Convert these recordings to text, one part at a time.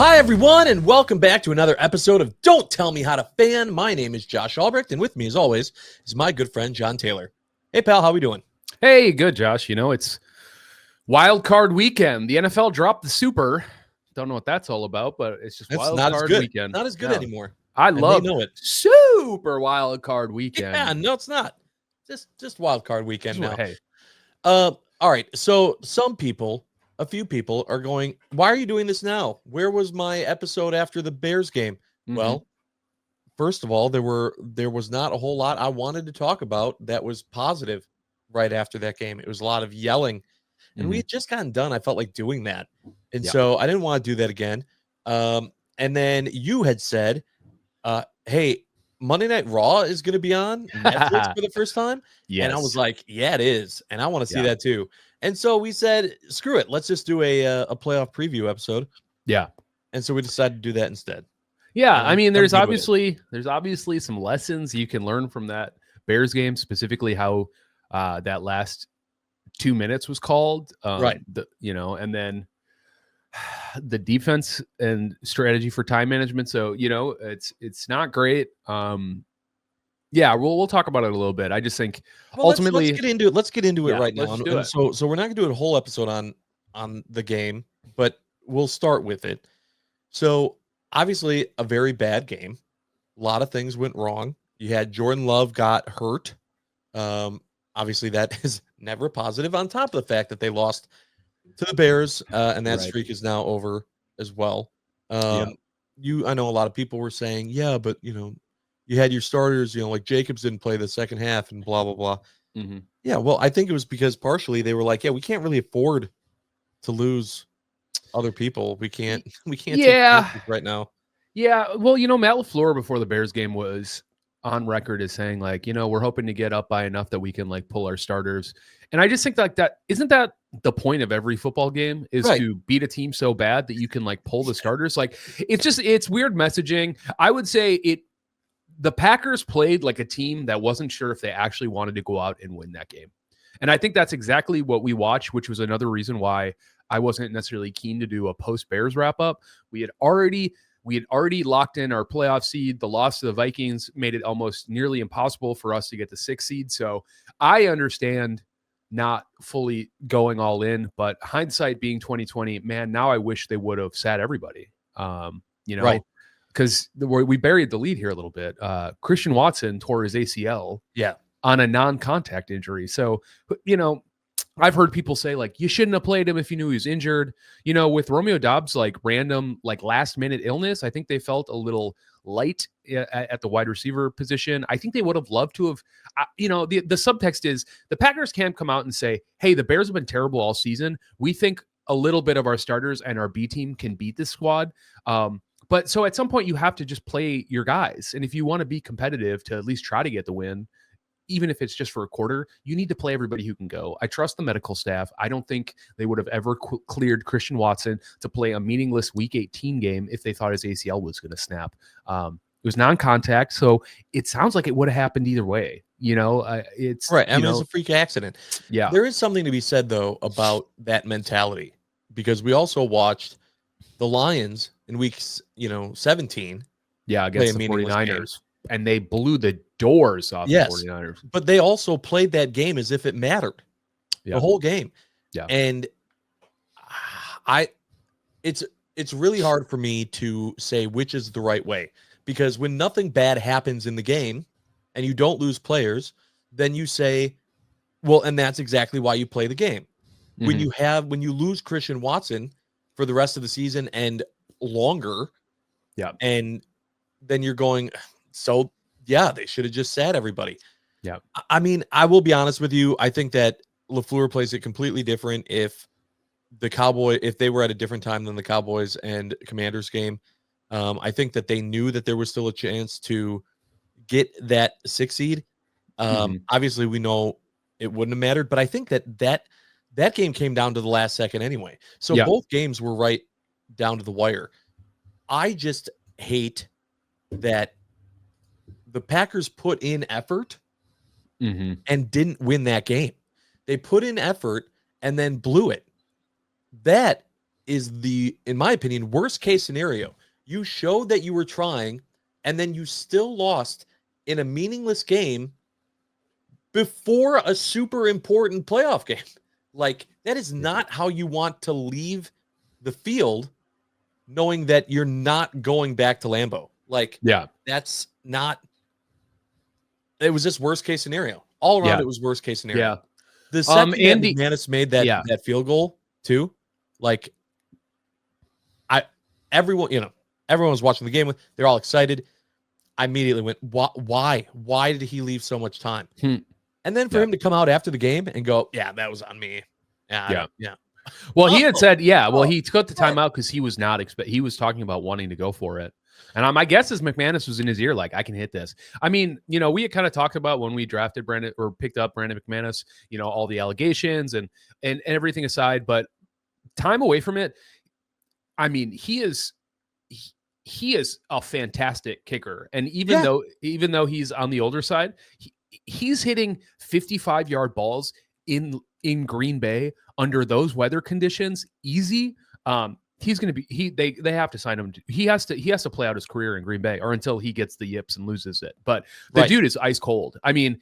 Hi, everyone, and welcome back to another episode of Don't Tell Me How to Fan. My name is Josh Albrecht, and with me, as always, is my good friend, John Taylor. Hey, pal, how we doing? Hey, good, Josh. You know, it's wild card weekend. The NFL dropped the Super. Don't know what that's all about, but it's just It's wild not as card good. weekend. Not as good No. anymore. I And they love know it. super wild card weekend. Yeah, no, it's not. Just wild card weekend now. Hey, All right, so a few people are going, why are you doing this now? Where was my episode after the Bears game? Well, first of all, there was not a whole lot I wanted to talk about that was positive right after that game. It was a lot of yelling, and we had just gotten done. I felt like doing that, and Yeah. so I didn't want to do that again. And then you had said, "Hey, Monday Night Raw is going to be on Netflix for the first time," and I was yes. like, "Yeah, it is," and I want to see Yeah. that too. And so we said, "Screw it, let's just do a playoff preview episode." Yeah. And so we decided to do that instead. Yeah. And I mean, I'm there's good with it. obviously some lessons you can learn from that Bears game, specifically how that last 2 minutes was called. Right. And then the defense and strategy for time management. So, it's not great. Yeah, we'll talk about it a little bit. I just think Well, ultimately, let's get into it. Let's get into it yeah, right now. let's do And it. so we're not gonna do a whole episode on the game, but we'll start with it. So obviously a very bad game. A lot of things went wrong. You had Jordan Love got hurt. Obviously that is never positive. On top of the fact that they lost to the Bears, and that Right. streak is now over as well. Yeah. I know a lot of people were saying, yeah, but you had your starters, like Jacobs didn't play the second half and blah blah blah. Mhm. Yeah, well, I think it was because partially they were like, yeah, we can't really afford to lose other people. We can't take Yeah. chances right now. Yeah. Well, Matt LaFleur before the Bears game was on record as saying, like, we're hoping to get up by enough that we can like pull our starters. And I just think like that isn't that the point of every football game is Right. to beat a team so bad that you can like pull the starters. Like it's weird messaging. I would say the Packers played like a team that wasn't sure if they actually wanted to go out and win that game. And I think that's exactly what we watched, which was another reason why I wasn't necessarily keen to do a post Bears wrap up. We had already locked in our playoff seed. The loss to the Vikings made it almost nearly impossible for us to get the 6th seed. So I understand not fully going all in, but hindsight being 2020, man, now I wish they would have sat everybody. Right. Because we buried the lead here a little bit. Christian Watson tore his ACL Yeah. on a non-contact injury. So, I've heard people say like you shouldn't have played him if you knew he was injured. With Romeo Doubs like random like last minute illness, I think they felt a little light at the wide receiver position. I think they would have loved to have. The subtext is the Packers can't come out and say, "Hey, the Bears have been terrible all season. We think a little bit of our starters and our B team can beat this squad." But so at some point you have to just play your guys, and if you want to be competitive to at least try to get the win, even if it's just for a quarter, you need to play everybody who can go. I trust the medical staff. I don't think they would have ever cleared Christian Watson to play a meaningless Week 18 game if they thought his ACL was going to snap. It was non-contact, so it sounds like it would have happened either way. It's Right. I mean, it's a freak accident. Yeah. There is something to be said though about that mentality, because we also watched the Lions in weeks, 17. Yeah, play against a the meaningless 49ers. game. And they blew the doors off Yes. the 49ers. But they also played that game as if it mattered. Yeah. The whole game. Yeah. And it's really hard for me to say which is the right way, because when nothing bad happens in the game and you don't lose players, then you say, well, and that's exactly why you play the game. When you lose Christian Watson for the rest of the season and longer, Yeah. and then you're going, so yeah, they should have just sat everybody. Yeah. I mean, I will be honest with you. I think that LaFleur plays it completely different if they were at a different time than the Cowboys and Commanders game. I think that they knew that there was still a chance to get that 6th seed. Obviously, we know it wouldn't have mattered, but I think that game came down to the last second anyway. So both games were right down to the wire. I just hate that the Packers put in effort and didn't win that game. They put in effort and then blew it. That is in my opinion, worst case scenario. You showed that you were trying, and then you still lost in a meaningless game before a super important playoff game. Like, that is not how you want to leave the field, knowing that you're not going back to Lambeau. Like, that's not. It was just worst case scenario. All around, it was worst case scenario. Yeah. The second Andy McManus made that field goal too, like, everyone was watching the game. They're all excited. I immediately went, why? Why did he leave so much time? And then for him to come out after the game and go, yeah, that was on me. Yeah. Well, he had said, he took the timeout because he was not he was talking about wanting to go for it. And my guess is McManus was in his ear, like, I can hit this. I mean, we had kind of talked about when we drafted Brandon or picked up Brandon McManus, all the allegations and everything aside, but time away from it. I mean, he is a fantastic kicker. And even though he's on the older side, he's hitting 55-yard balls in Green Bay under those weather conditions easy. He's going to be they have to sign him. He has to play out his career in Green Bay or until he gets the yips and loses it. But the dude is ice cold. I mean,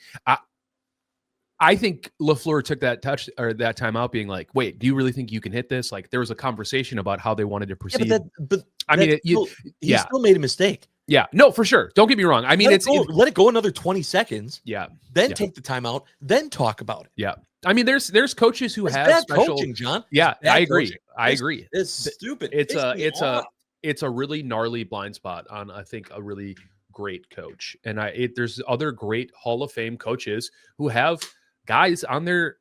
I think LaFleur took that that timeout being like, wait, do you really think you can hit this? Like, there was a conversation about how they wanted to proceed. He still made a mistake. Yeah, no, for sure. Don't get me wrong. I mean, let it go another 20 seconds. Yeah. Then take the timeout. Then talk about it. Yeah. I mean, there's coaches who have bad special coaching, John. Yeah, I agree. Coaching. I agree. It's stupid. It's a really gnarly blind spot on, I think, a really great coach. And there's other great Hall of Fame coaches who have guys on their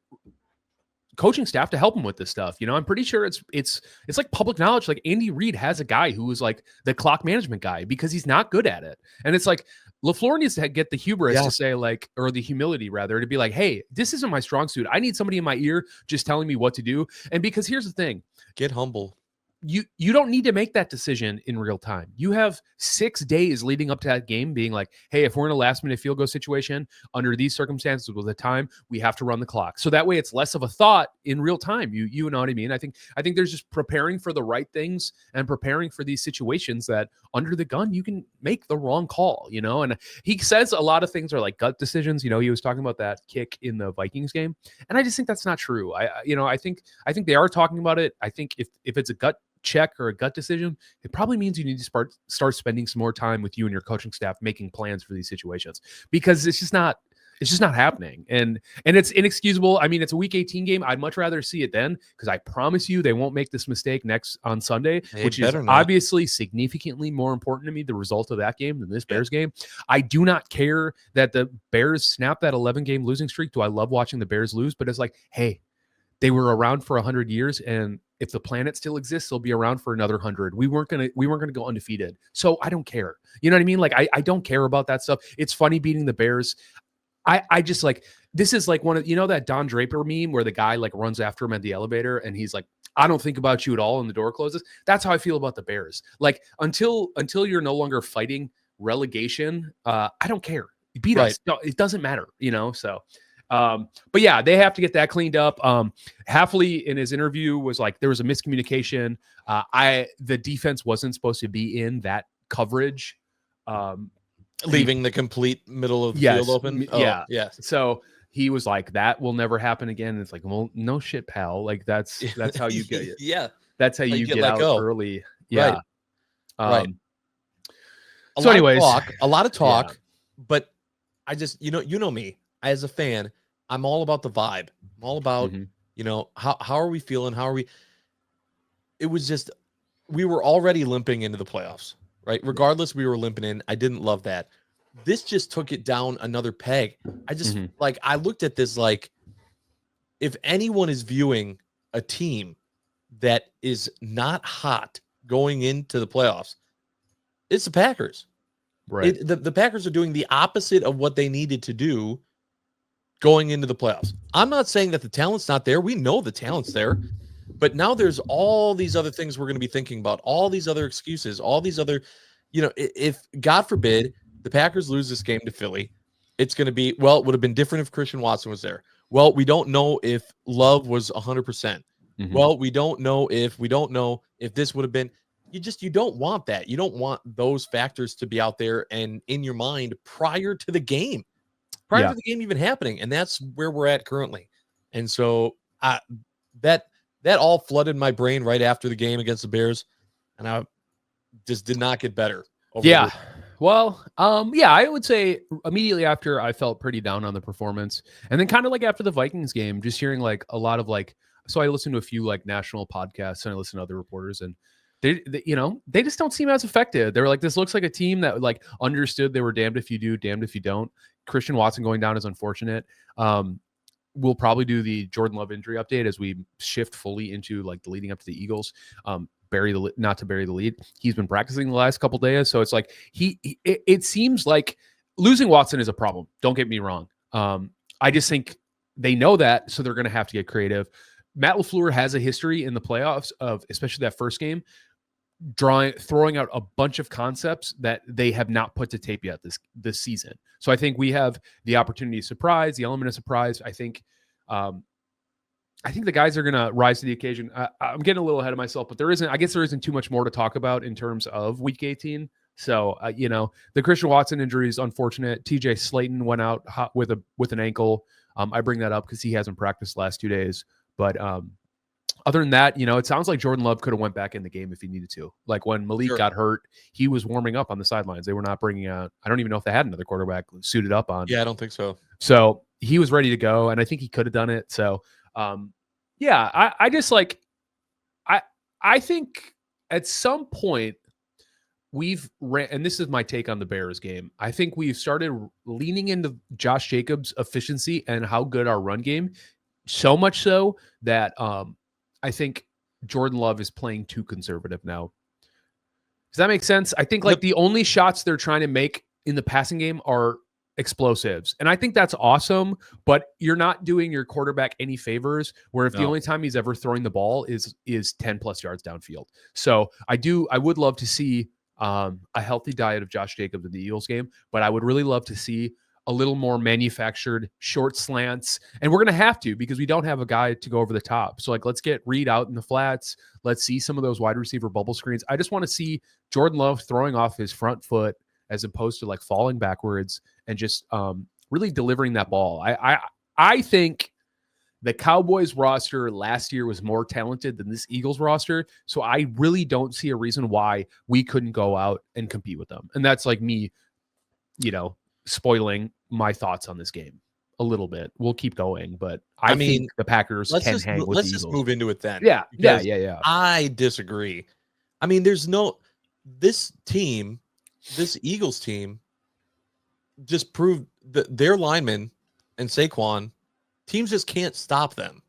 coaching staff to help them with this stuff. I'm pretty sure it's like public knowledge. Like, Andy Reid has a guy who is like the clock management guy because he's not good at it. And it's like, LaFleur needs to get the hubris to say, like, or the humility rather, to be like, hey, this isn't my strong suit. I need somebody in my ear just telling me what to do. And because here's the thing, get humble. You don't need to make that decision in real time. You have 6 days leading up to that game being like, hey, if we're in a last minute field goal situation under these circumstances with the time, we have to run the clock. So that way it's less of a thought in real time. You know what I mean? I think there's just preparing for the right things and preparing for these situations that under the gun, you can make the wrong call, and he says a lot of things are like gut decisions. He was talking about that kick in the Vikings game. And I just think that's not true. I think they are talking about it. I think if it's a gut check or a gut decision, it probably means you need to start spending some more time with you and your coaching staff making plans for these situations, because it's just not happening, and it's inexcusable. I mean, it's a week 18 game. I'd much rather see it then, because I promise you they won't make this mistake on Sunday, which is obviously significantly more important to me, the result of that game, than this Bears game. I do not care that the Bears snap that 11-game losing streak. Do I love watching the Bears lose? But it's like, hey, they were around for 100 years, and if the planet still exists, they'll be around for another 100. We weren't gonna go undefeated, so I don't care. You know what I mean? Like, I don't care about that stuff. It's funny beating the Bears. I just, like, this is like one of, that Don Draper meme where the guy like runs after him at the elevator and he's like, I don't think about you at all, and the door closes. That's how I feel about the Bears. Like, until you're no longer fighting relegation, I don't care. You beat us. No, it doesn't matter. So. But yeah, they have to get that cleaned up. Hafley in his interview was like, there was a miscommunication. The defense wasn't supposed to be in that coverage. Leaving the complete middle of the field open. Yes. So he was like, that will never happen again. And it's like, well, no shit, pal. Like, that's how you get it. Yeah. That's how you get out early. Yeah. Right. A lot of talk, but I just, you know me as a fan, I'm all about the vibe. I'm all about, how are we feeling? It was just, we were already limping into the playoffs, right? Regardless, we were limping in. I didn't love that. This just took it down another peg. I just, I looked at this like, if anyone is viewing a team that is not hot going into the playoffs, it's the Packers. Right. The Packers are doing the opposite of what they needed to do going into the playoffs. I'm not saying that the talent's not there. We know the talent's there. But now there's all these other things we're going to be thinking about, all these other excuses, all these other, if God forbid the Packers lose this game to Philly, it's going to be, well, it would have been different if Christian Watson was there. Well, we don't know if Love was 100%. Mhm. Well, we don't know if this would have been. You don't want that. You don't want those factors to be out there and in your mind prior Yeah. to the game even happening, and that's where we're at currently. And so that that all flooded my brain right after the game against the Bears, and I just did not get better over the Yeah. week. Well, yeah, I would say immediately after I felt pretty down on the performance. And then kind of like after the Vikings game, just hearing like a lot of like, so I listened to a few like national podcasts and I listened to other reporters and they just don't seem as effective. They were like, this looks like a team that like understood they were damned if you do, damned if you don't. Christian Watson going down is unfortunate. We'll probably do the Jordan Love injury update as we shift fully into like the leading up to the Eagles. Not to bury the lead. He's been practicing the last couple days, so it's like it seems like losing Watson is a problem. Don't get me wrong. I just think they know that, so they're going to have to get creative. Matt LaFleur has a history in the playoffs of, especially that first game, throwing out a bunch of concepts that they have not put to tape yet this season. So I think we have the opportunity to surprise, the element of surprise. I think the guys are going to rise to the occasion. I'm getting a little ahead of myself, but I guess there isn't too much more to talk about in terms of week 18. So, the Christian Watson injury is unfortunate. TJ Slayton went out hot with an ankle. I bring that up because he hasn't practiced the last 2 days. But other than that, it sounds like Jordan Love could have went back in the game if he needed to. Like when Malik got hurt, he was warming up on the sidelines. They were not bringing out, I don't even know if they had another quarterback suited up on. Yeah, I don't think so. So he was ready to go, and I think he could have done it. So, yeah, I just like, I think at some point and this is my take on the Bears game. I think we've started leaning into Josh Jacobs' efficiency and how good our run game, so much so that I think Jordan Love is playing too conservative now. Does that make sense? I think like the only shots they're trying to make in the passing game are explosives. And I think that's awesome, but you're not doing your quarterback any favors where if the only time he's ever throwing the ball is 10 plus yards downfield. So I would love to see a healthy diet of Josh Jacobs in the Eagles game, but I would really love to see a little more manufactured short slants. And we're going to have to, because we don't have a guy to go over the top. So like, let's get Reed out in the flats. Let's see some of those wide receiver bubble screens. I just want to see Jordan Love throwing off his front foot as opposed to like falling backwards and just really delivering that ball. I think the Cowboys roster last year was more talented than this Eagles roster. So I really don't see a reason why we couldn't go out and compete with them. And that's like me, spoiling my thoughts on this game a little bit. We'll keep going, but I mean, think the Packers can hang with the Eagles. Let's just move into it then. Yeah. I disagree. I mean, this Eagles team just proved that their linemen and Saquon, teams just can't stop them.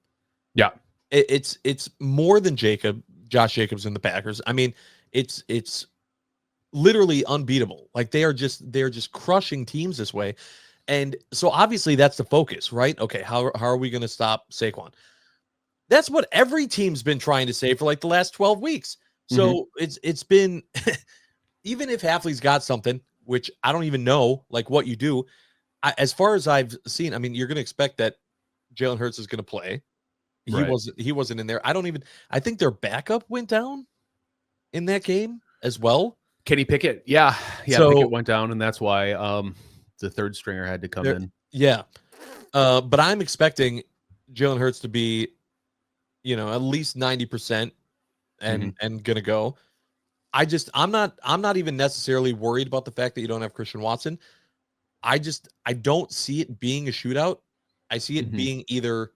Yeah. It's more than Josh Jacobs and the Packers. I mean, it's literally unbeatable. Like they're just crushing teams this way. And so obviously that's the focus, right? Okay, how are we going to stop Saquon? That's what every team's been trying to say for like the last 12 weeks. So it's been even if Hafley's got something, which I don't even know like what you do. As far as I've seen, I mean, you're going to expect that Jalen Hurts is going to play. He wasn't in there. I think their backup went down in that game as well. Kenny Pickett. Yeah. So, Pickett went down, and that's why the third stringer had to come in. Yeah. But I'm expecting Jalen Hurts to be, at least 90% and gonna go. I'm not even necessarily worried about the fact that you don't have Christian Watson. I don't see it being a shootout. I see it being either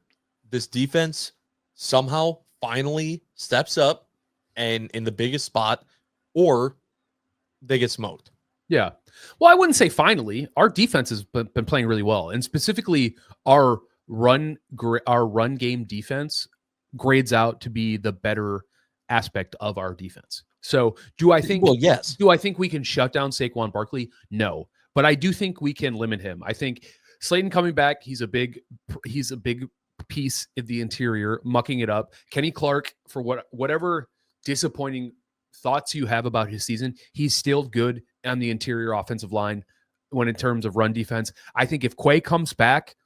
this defense somehow finally steps up and in the biggest spot, or they get smoked. Yeah. Well, I wouldn't say finally. Our defense has been playing really well, and specifically our run game defense grades out to be the better aspect of our defense. So, do I think? Well, yes. Do I think we can shut down Saquon Barkley? No, but I do think we can limit him. I think Slayton coming back, he's a big piece of the interior, mucking it up. Kenny Clark, for whatever disappointing thoughts you have about his season, he's still good on the interior offensive line when in terms of run defense. I think if Quay comes back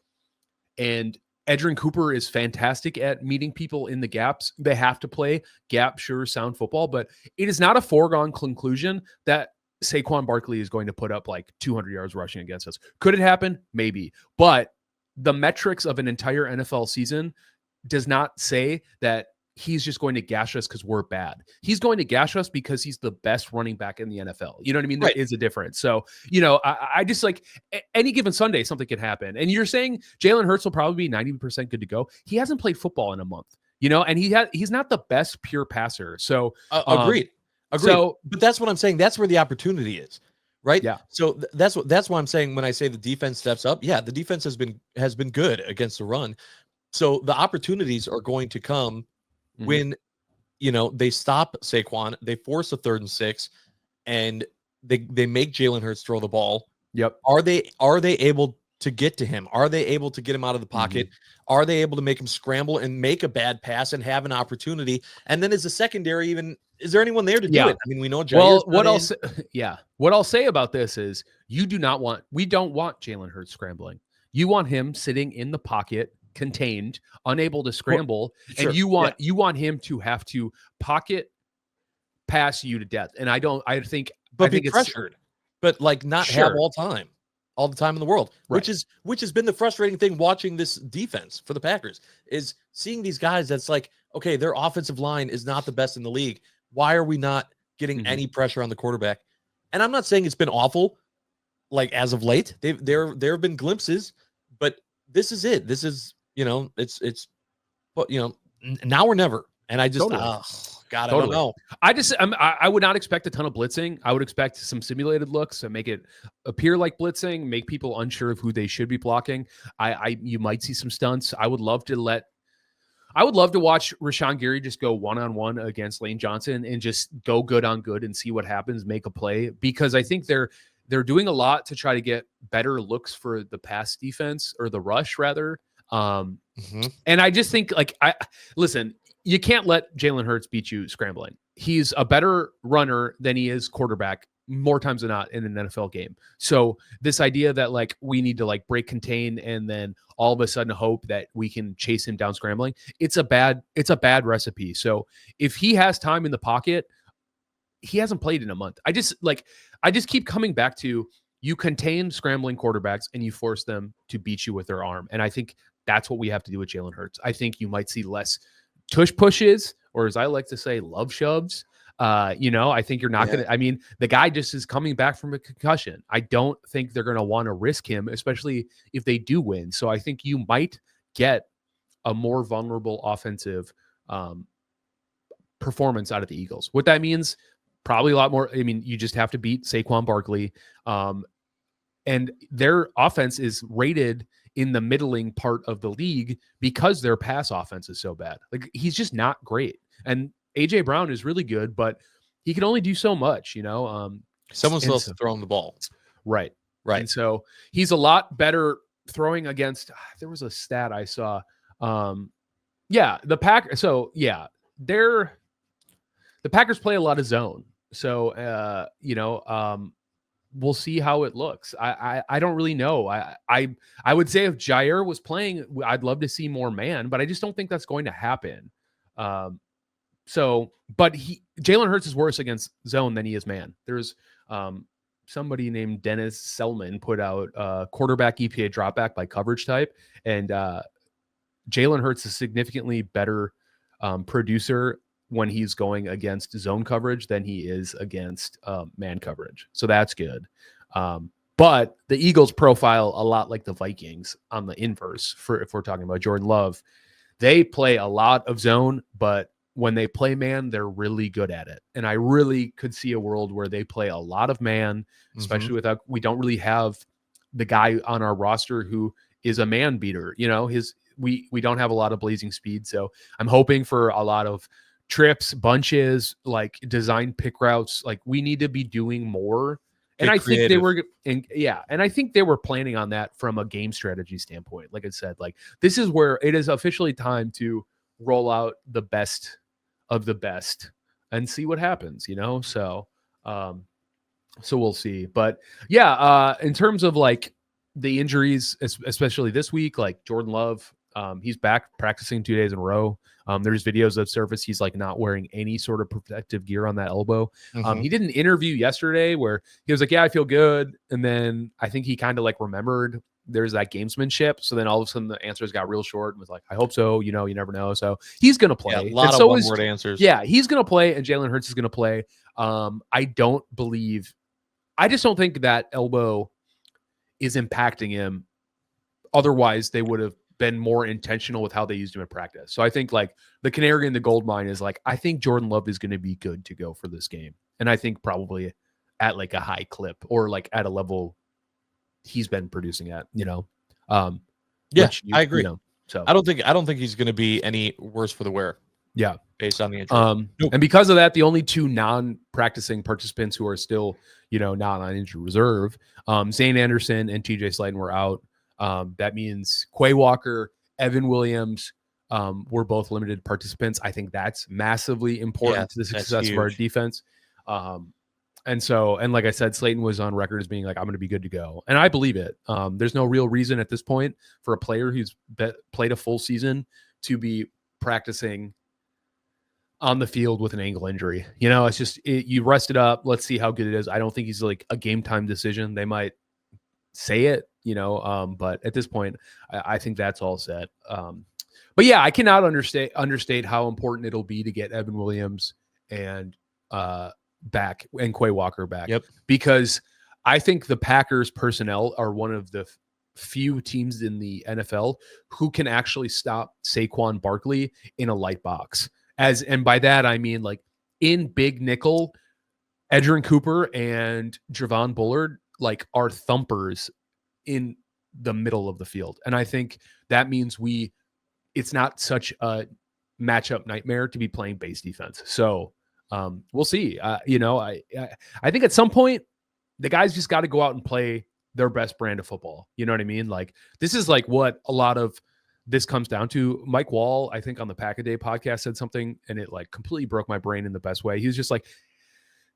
and Edgerrin Cooper is fantastic at meeting people in the gaps. They have to play gap, sure, sound football, but it is not a foregone conclusion that Saquon Barkley is going to put up like 200 yards rushing against us. Could it happen? Maybe. But the metrics of an entire NFL season does not say that he's just going to gash us because we're bad. He's going to gash us because he's the best running back in the NFL. You know what I mean? There is a difference. So, I just like any given Sunday, something could happen. And you're saying Jalen Hurts will probably be 90% good to go. He hasn't played football in a month, and he's not the best pure passer. So agreed. So, but that's what I'm saying. That's where the opportunity is, right? Yeah. So that's what I'm saying when I say the defense steps up. Yeah, the defense has been good against the run. So the opportunities are going to come when they stop Saquon, they force a 3rd and 6, and they make Jalen Hurts throw the ball. Yep. Are they able to get to him? Are they able to get him out of the pocket? Are they able to make him scramble and make a bad pass and have an opportunity? And then as a secondary, is there anyone there to do it? I mean, we know Jair's what I'll say about this is we don't want Jalen Hurts scrambling. You want him sitting in the pocket, contained, unable to scramble, and you want him to have to pocket pass you to death. And I think be pressured, but like not have all the time in the world, which has been the frustrating thing watching this defense for the Packers, is seeing these guys that's like, okay, their offensive line is not the best in the league. Why are we not getting any pressure on the quarterback? And I'm not saying it's been awful, like as of late. There have been glimpses, but this is it. This is, but now or never. And I just, God, totally. I don't know. I would not expect a ton of blitzing. I would expect some simulated looks to make it appear like blitzing, make people unsure of who they should be blocking. You might see some stunts. I would love to watch Rashawn Gary just go one-on-one against Lane Johnson and just go good on good and see what happens, make a play, because I think they're doing a lot to try to get better looks for the pass defense, or the rush rather. And I just think listen, you can't let Jalen Hurts beat you scrambling. He's a better runner than he is quarterback more times than not in an NFL game. So this idea that we need to break contain and then all of a sudden hope that we can chase him down scrambling, it's a bad recipe. So if he has time in the pocket, he hasn't played in a month. I just keep coming back to, you contain scrambling quarterbacks and you force them to beat you with their arm. And I think that's what we have to do with Jalen Hurts. I think you might see less tush pushes, or as I like to say, love shoves. I think you're not going to, the guy just is coming back from a concussion. I don't think they're going to want to risk him, especially if they do win. So I think you might get a more vulnerable offensive performance out of the Eagles. What that means, probably a lot more. You just have to beat Saquon Barkley. And their offense is rated in the middling part of the league because their pass offense is so bad. He's just not great. And AJ Brown is really good, but he can only do so much, Someone's supposed to throw him the ball. Right. And so he's a lot better throwing against, there was a stat I saw. The Packers play a lot of zone. So, we'll see how it looks. I don't really know. I would say if Jair was playing, I'd love to see more man, but I just don't think that's going to happen. But Jalen Hurts is worse against zone than he is man. There's somebody named Dennis Selman put out quarterback EPA dropback by coverage type, and Jalen Hurts is significantly better producer when he's going against zone coverage than he is against man coverage. So that's good. But the Eagles profile a lot like the Vikings on the inverse, if we're talking about Jordan Love. They play a lot of zone, but when they play man, they're really good at it. And I really could see a world where they play a lot of man, especially we don't really have the guy on our roster who is a man beater. We don't have a lot of blazing speed. So I'm hoping for a lot of trips, bunches, design pick routes. We need to be doing more. And I think they were planning on that from a game strategy standpoint. Like I said, this is where it is officially time to roll out the best of the best and see what happens, So we'll see. But in terms of the injuries, especially this week, Jordan Love, He's back practicing 2 days in a row. There's videos that surface. He's like not wearing any sort of protective gear on that elbow. Mhm. He did an interview yesterday where he was like, yeah, I feel good. And then I think he kind of like remembered there's that gamesmanship. So then all of a sudden the answers got real short and was like, I hope so. You know, you never know. So he's going to Yeah, play. a lot And of so one-word answers. yeah, he's going to play and Jalen Hurts is going to play. I just don't think that elbow is impacting him. Otherwise, they would have been more intentional with how they used him in practice. So I think like the canary in the gold mine is like, I think Jordan Love is going to be good to go for this game. And I think probably at like a high clip or like at a level he's been producing at, Yeah, I agree. So I don't think he's going to be any worse for the wear. Yeah. Based on the injury. Nope. And because of that, the only two non-practicing participants who are still, not on injured reserve, Zane Anderson and TJ Slayton were out. That means Quay Walker, Evan Williams were both limited participants. I think that's massively important to the success of our defense. And like I said, Slayton was on record as being like, I'm going to be good to go. And I believe it. There's no real reason at this point for a player who's played a full season to be practicing on the field with an ankle injury. It's just, you rest it up. Let's see how good it is. I don't think he's like a game time decision. They might say it, but at this point, I think that's all set. But yeah, I cannot understate how important it'll be to get Evan Williams and back and Quay Walker back. Yep. Because I think the Packers personnel are one of the few teams in the NFL who can actually stop Saquon Barkley in a light box. And by that, I mean like in big nickel, Edgerrin Cooper and Javon Bullard like are thumpers in the middle of the field. And I think that means it's not such a matchup nightmare to be playing base defense. So we'll see. I think at some point the guys just got to go out and play their best brand of football. You know what I mean? Like this is like what a lot of this comes down to. Mike Wall, I think on the Pack a Day podcast said something and it like completely broke my brain in the best way. He was just like,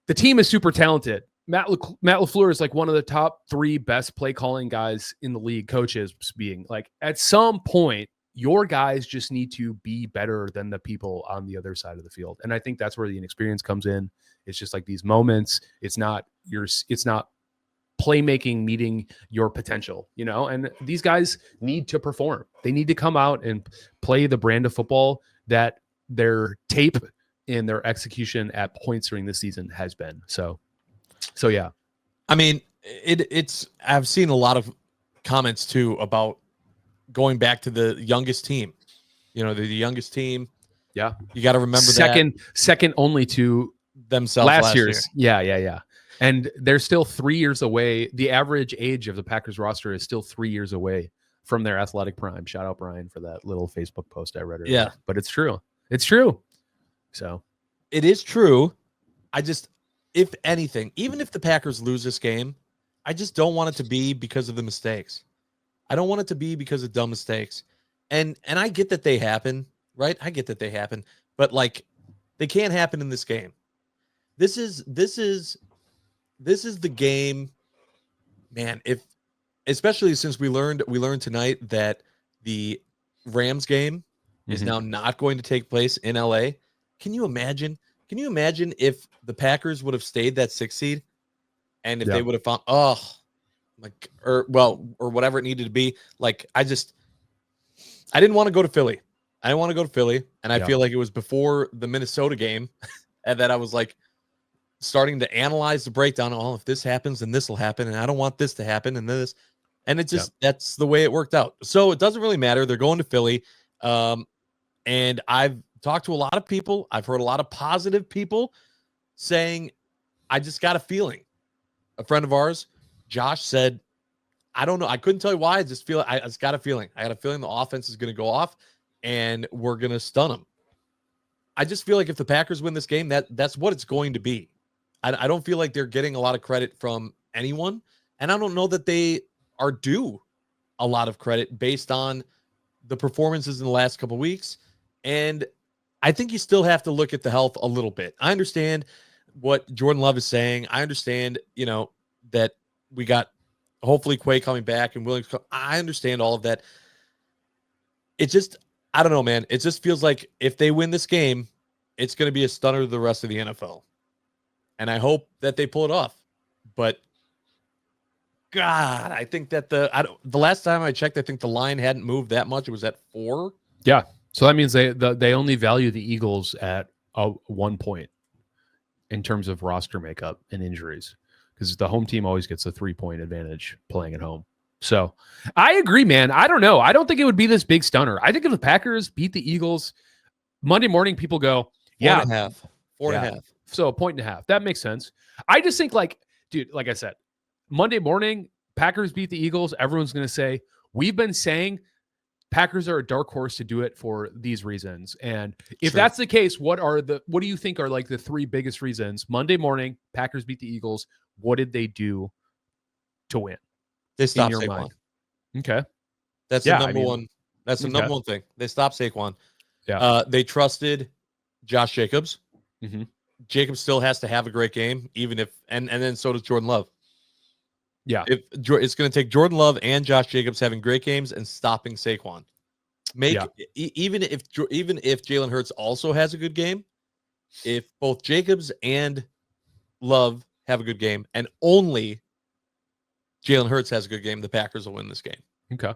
the team is super talented. Matt LaFleur is like one of the top 3 best play calling guys in the league, coaches being like, at some point, your guys just need to be better than the people on the other side of the field. And I think that's where the inexperience comes in. It's just like these moments. It's not playmaking meeting your potential, and these guys need to perform. They need to come out and play the brand of football that their tape and their execution at points during the season has been. So yeah. I mean, I've seen a lot of comments too about going back to the youngest team, the youngest team. Yeah. You got to remember second only to themselves last year's. Year. Yeah. And they're still 3 years away. The average age of the Packers roster is still 3 years away from their athletic prime. Shout out Brian for that little Facebook post I read earlier. Yeah. But it's true. It's true. So it is true. If anything, even if the Packers lose this game, I just don't want it to be because of the mistakes. I don't want it to be because of dumb mistakes. And I get that they happen, right? I get that they happen, but like they can't happen in this game. This is the game, man. Especially since we learned tonight that the Rams game is now not going to take place in LA. Can you imagine? Can you imagine if the Packers would have stayed that 6th seed, and if they would have found or whatever it needed to be? Like I didn't want to go to Philly. And I feel like it was before the Minnesota game, and that I was like starting to analyze the breakdown. Oh, if this happens, then this will happen, and I don't want this to happen, and this, and it just that's the way it worked out. So it doesn't really matter. They're going to Philly, and I've talked to a lot of people. I've heard a lot of positive people saying, I just got a feeling. A friend of ours, Josh, said, I don't know. I couldn't tell you why. I just got a feeling. I got a feeling the offense is going to go off and we're going to stun them. I just feel like if the Packers win this game, that's what it's going to be. I don't feel like they're getting a lot of credit from anyone. And I don't know that they are due a lot of credit based on the performances in the last couple of weeks. And I think you still have to look at the health a little bit. I understand what Jordan Love is saying. I understand, that we got hopefully Quay coming back and Williams. I understand all of that. it just, I don't know, man. It just feels like if they win this game, it's going to be a stunner to the rest of the NFL. And I hope that they pull it off. But God, I think that the last time I checked, I think the line hadn't moved that much. It was at 4. Yeah. So that means they only value the Eagles at 1 point in terms of roster makeup and injuries, because the home team always gets a 3-point advantage playing at home. So I agree, man. I don't know. I don't think it would be this big stunner. I think if the Packers beat the Eagles Monday morning, people go, yeah, 4.5. 4.5. So 1.5. That makes sense. I just think, like, dude, like I said, Monday morning, Packers beat the Eagles. Everyone's going to say, we've been saying Packers are a dark horse to do it for these reasons. And if that's the case, what do you think are like the 3 biggest reasons? Monday morning, Packers beat the Eagles. What did they do to win? They stopped Saquon. Mind? Okay. That's the number one. That's the number one thing. They stopped Saquon. Yeah. They trusted Josh Jacobs. Mm-hmm. Jacobs still has to have a great game, even if, and then so does Jordan Love. Yeah. It's going to take Jordan Love and Josh Jacobs having great games and stopping Saquon. Even if Jalen Hurts also has a good game, if both Jacobs and Love have a good game, and only Jalen Hurts has a good game, the Packers will win this game. Okay.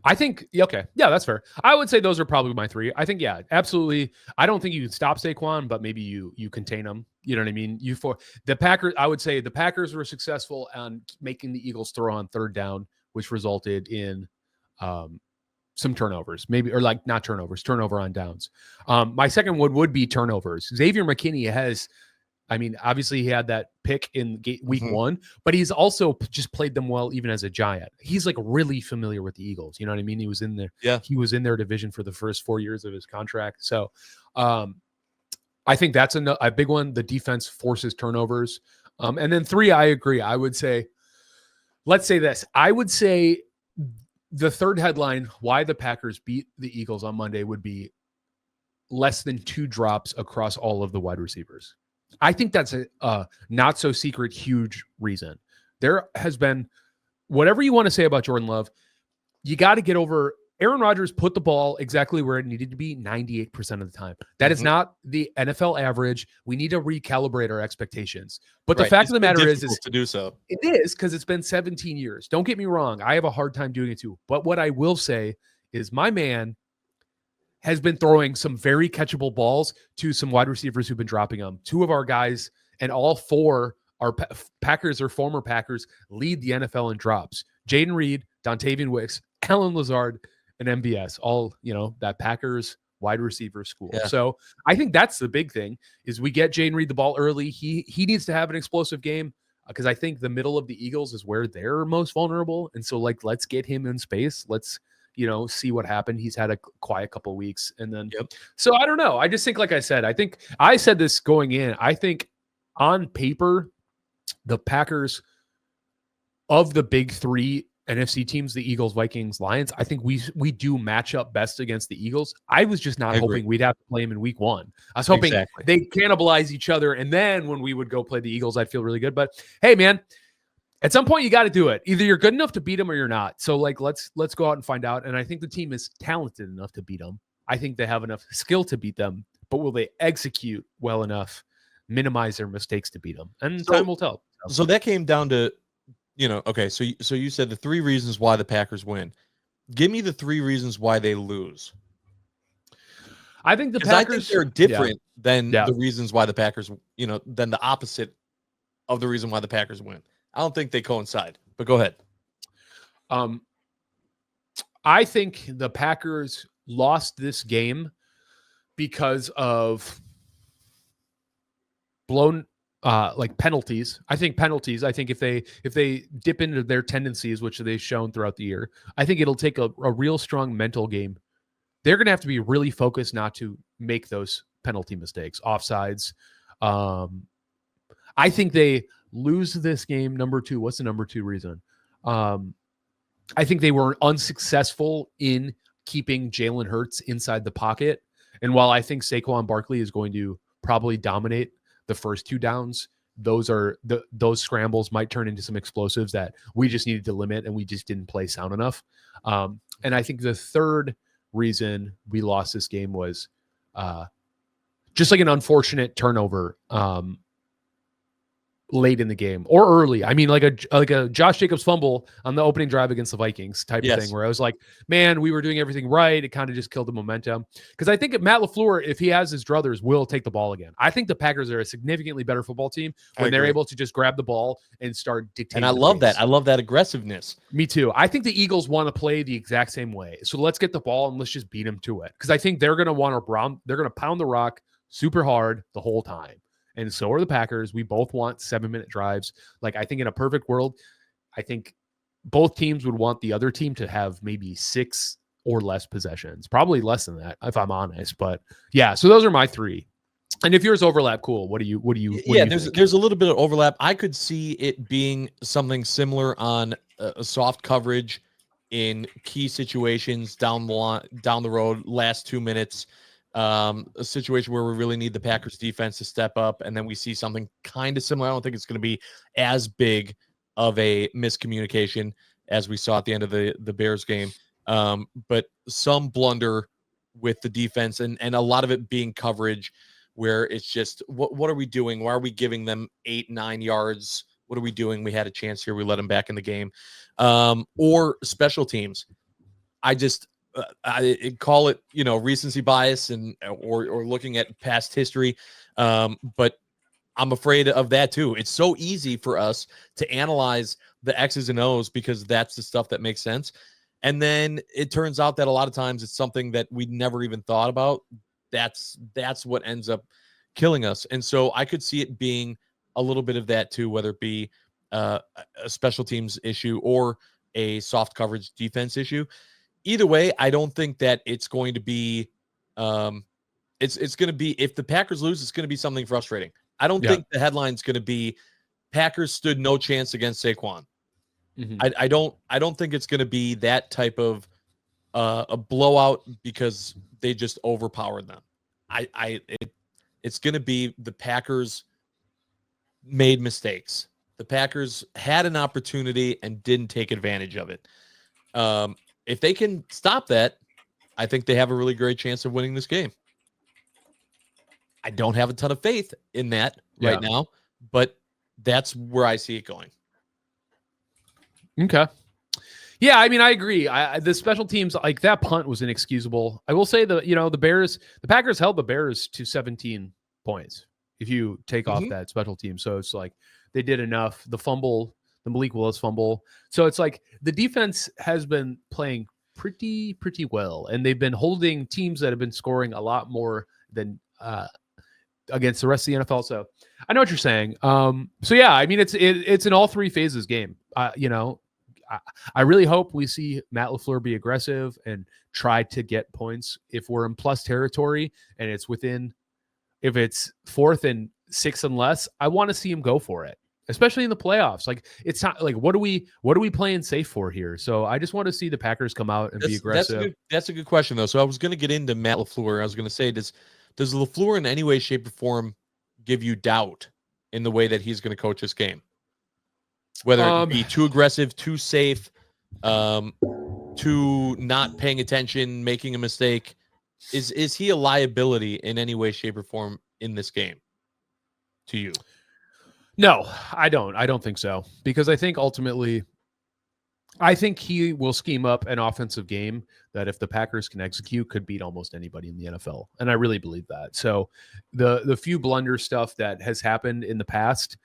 I think, okay. Yeah, that's fair. I would say those are probably my 3. I think, yeah, absolutely. I don't think you can stop Saquon, but maybe you contain him. You know what I mean? For the Packers, I would say the Packers were successful on making the Eagles throw on 3rd down, which resulted in some turnovers, maybe, or like not turnovers, turnover on downs. My second one would be turnovers. Xavier McKinney has, I mean, obviously he had that pick in week 1, but he's also just played them well, even as a Giant. He's like really familiar with the Eagles. You know what I mean? He was in there. Yeah. He was in their division for the first 4 years of his contract. So I think that's a big one. The defense forces turnovers. And then 3, I agree. I would say, let's say this. I would say the 3rd headline, why the Packers beat the Eagles on Monday, would be less than 2 drops across all of the wide receivers. I think that's a not so secret, huge reason. There has been, whatever you want to say about Jordan Love, you got to get over. Aaron Rodgers put the ball exactly where it needed to be 98% of the time. That is not the NFL average. We need to recalibrate our expectations. But the fact of the matter is to do so. It is, because it's been 17 years. Don't get me wrong. I have a hard time doing it too. But what I will say is my man has been throwing some very catchable balls to some wide receivers who've been dropping them. 2 of our guys, and all 4 are Packers or former Packers, lead the NFL in drops. Jaden Reed, Dontavian Wicks, Alan Lazard, and MVS, all, that Packers wide receiver school. Yeah. So I think that's the big thing, is we get Jaden Reed the ball early. He needs to have an explosive game, because I think the middle of the Eagles is where they're most vulnerable. And so, like, let's get him in space. Let's, see what happened. He's had a quiet couple of weeks. And then, So I don't know. I just think, like I said, I think I said this going in, I think on paper, the Packers, of the big 3 NFC teams, the Eagles, Vikings, Lions, I think we do match up best against the Eagles. I was just not hoping we'd have to play them in week 1. I was hoping they cannibalize each other. And then when we would go play the Eagles, I'd feel really good. But hey, man, at some point you got to do it. Either you're good enough to beat them or you're not. So, like, let's go out and find out. And I think the team is talented enough to beat them. I think they have enough skill to beat them, but will they execute well enough, minimize their mistakes to beat them? And time will tell. So that came down to, okay, so you said the 3 reasons why the Packers win. Give me the 3 reasons why they lose. I think the Packers, I think they're different than the reasons why the Packers, than the opposite of the reason why the Packers win. I don't think they coincide, but go ahead. I think the Packers lost this game because of blown penalties. I think penalties. I think if they dip into their tendencies, which they've shown throughout the year, I think it'll take a real strong mental game. They're going to have to be really focused not to make those penalty mistakes, offsides. I think they lose this game. Number 2. What's the number 2 reason? I think they were unsuccessful in keeping Jalen Hurts inside the pocket. And while I think Saquon Barkley is going to probably dominate the first 2 downs, those scrambles might turn into some explosives that we just needed to limit, and we just didn't play sound enough. And I think the third reason we lost this game was just like an unfortunate turnover late in the game or early. I mean, like a Josh Jacobs fumble on the opening drive against the Vikings type of thing, where I was like, man, we were doing everything right. It kind of just killed the momentum. Because I think Matt LaFleur, if he has his druthers, will take the ball again. I think the Packers are a significantly better football team when they're able to just grab the ball and start dictating. And I love that. I love that aggressiveness. Me too. I think the Eagles want to play the exact same way. So let's get the ball and let's just beat them to it. Because I think they're going to pound the rock super hard the whole time. And so are the Packers. We both want 7-minute drives. Like, I think in a perfect world, I think both teams would want the other team to have maybe 6 or less possessions, probably less than that, if I'm honest. But yeah, so those are my 3. And if yours overlap, cool. What do you there's a little bit of overlap. I could see it being something similar on a soft coverage in key situations down the road, last 2 minutes. A situation where we really need the Packers defense to step up, and then we see something kind of similar. I don't think it's going to be as big of a miscommunication as we saw at the end of the Bears game, but some blunder with the defense, and a lot of it being coverage where it's just what are we doing? Why are we giving them 8-9 yards? What are we doing? We had a chance here, we let them back in the game. Or special teams. I call it, recency bias or looking at past history. But I'm afraid of that too. It's so easy for us to analyze the X's and O's because that's the stuff that makes sense. And then it turns out that a lot of times it's something that we never even thought about. That's what ends up killing us. And so I could see it being a little bit of that too, whether it be a special teams issue or a soft coverage defense issue. Either way, I don't think that it's going to be it's going to be, if the Packers lose, it's going to be something frustrating. I don't think the headline's going to be Packers stood no chance against Saquon. Mm-hmm. I don't think it's going to be that type of a blowout because they just overpowered them. It's going to be the Packers made mistakes. The Packers had an opportunity and didn't take advantage of it. If they can stop that, I think they have a really great chance of winning this game. I don't have a ton of faith in that right now, but that's where I see it going. Okay. Yeah, I mean, I agree. The special teams, like that punt was inexcusable. I will say the Packers held the Bears to 17 points if you take off that special team. So it's like they did enough. The fumble, the Malik Willis fumble. So it's like the defense has been playing pretty well, and they've been holding teams that have been scoring a lot more than against the rest of the NFL. So I know what you're saying. So yeah, I mean, it's an all 3 phases game. I really hope we see Matt LaFleur be aggressive and try to get points. If we're in plus territory and it's if it's 4th and 6 and less, I want to see him go for it, especially in the playoffs. Like, it's not like, what are we playing safe for here? So I just want to see the Packers come out and be aggressive. That's a good question though. So I was going to get into Matt LaFleur. I was going to say, does LaFleur in any way, shape, or form give you doubt in the way that he's going to coach this game? Whether it be too aggressive, too safe, too not paying attention, making a mistake. Is he a liability in any way, shape, or form in this game to you? No, I don't. I don't think so. Because I think ultimately, I think he will scheme up an offensive game that, if the Packers can execute, could beat almost anybody in the NFL. And I really believe that. So the few blunder stuff that has happened in the past,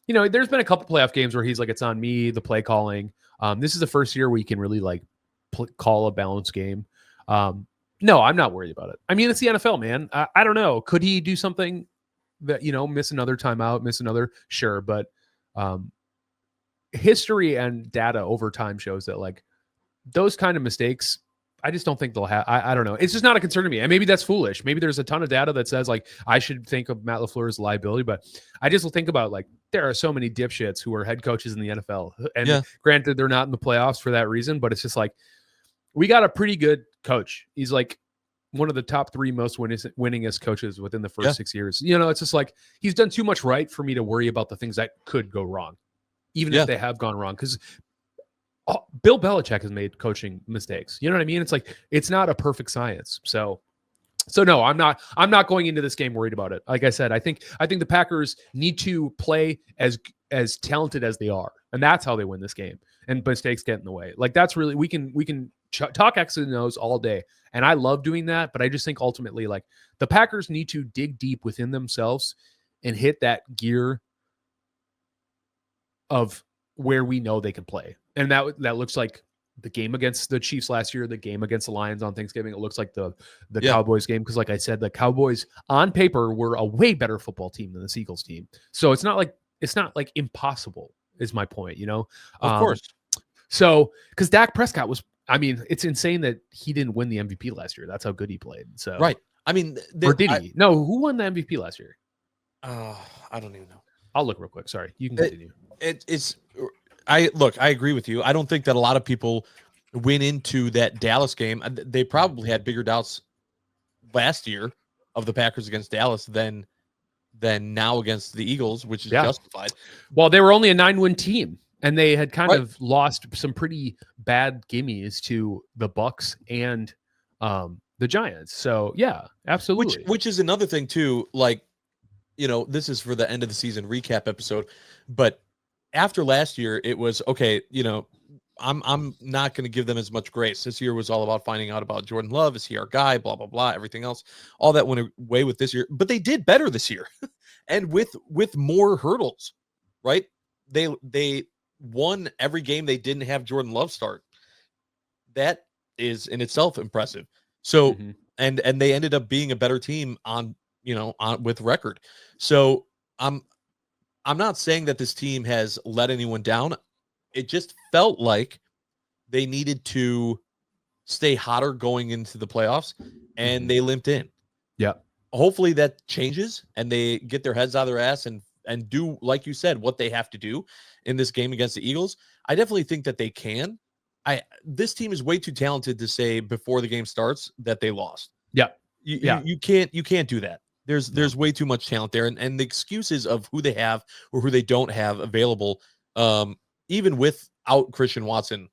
there's been a couple playoff games where he's like, it's on me, the play calling. This is the first year where you can really call a balanced game. No, I'm not worried about it. I mean, it's the NFL, man. I don't know. Could he do something that, miss another timeout, miss another? Sure. But history and data over time shows that those kind of mistakes, I just don't think they'll have. I don't know. It's just not a concern to me. And maybe that's foolish. Maybe there's a ton of data that says I should think of Matt LaFleur as a liability, but I just will think about there are so many dipshits who are head coaches in the NFL. And granted, they're not in the playoffs for that reason, but it's just we got a pretty good coach. He's one of the top 3 most winningest coaches within the first Yeah. 6 years. You know, it's just like he's done too much right for me to worry about the things that could go wrong, even Yeah. if they have gone wrong. Because Bill Belichick has made coaching mistakes. You know what I mean? It's like it's not a perfect science. So no, I'm not going into this game worried about it. Like I said, I think the Packers need to play as talented as they are, and that's how they win this game. And mistakes get in the way. Like that's really we can talk X's and O's all day, and I love doing that. But I just think ultimately, like the Packers need to dig deep within themselves and hit that gear of where we know they can play, and that looks like the game against the Chiefs last year, the game against the Lions on Thanksgiving. It looks like the Cowboys game because, like I said, the Cowboys on paper were a way better football team than the Eagles team. So it's not like impossible. Is my point, you know? Of course. So because Dak Prescott was, I mean, it's insane that he didn't win the MVP last year. That's how good he played. So Right. I mean, or did he? No, who won the MVP last year? I don't even know. I'll look real quick. Sorry, you can continue. I agree with you. I don't think that a lot of people went into that Dallas game. They probably had bigger doubts last year of the Packers against Dallas than now against the Eagles, which is justified. Well, they were only a 9-win team, and they had kind of lost some pretty bad gimmies to the Bucks and the Giants. So yeah, absolutely. Which is another thing too. Like, you know, this is for the end of the season recap episode, but after last year, it was okay. You know, I'm not going to give them as much grace. This year was all about finding out about Jordan Love. Is he our guy? Blah, blah, blah. Everything else, all that went away with this year. But they did better this year, and with more hurdles, right? They won every game they didn't have Jordan Love start. That is in itself impressive. So and they ended up being a better team on with record. So I'm not saying that this team has let anyone down. It just felt like they needed to stay hotter going into the playoffs, and they limped in. Yeah. Hopefully that changes, and they get their heads out of their ass and do, like you said, what they have to do in this game against the Eagles. I definitely think that they can. This team is way too talented to say before the game starts that they lost. Yeah. You can't do that. There's way too much talent there, and the excuses of who they have or who they don't have available, even without Christian Watson,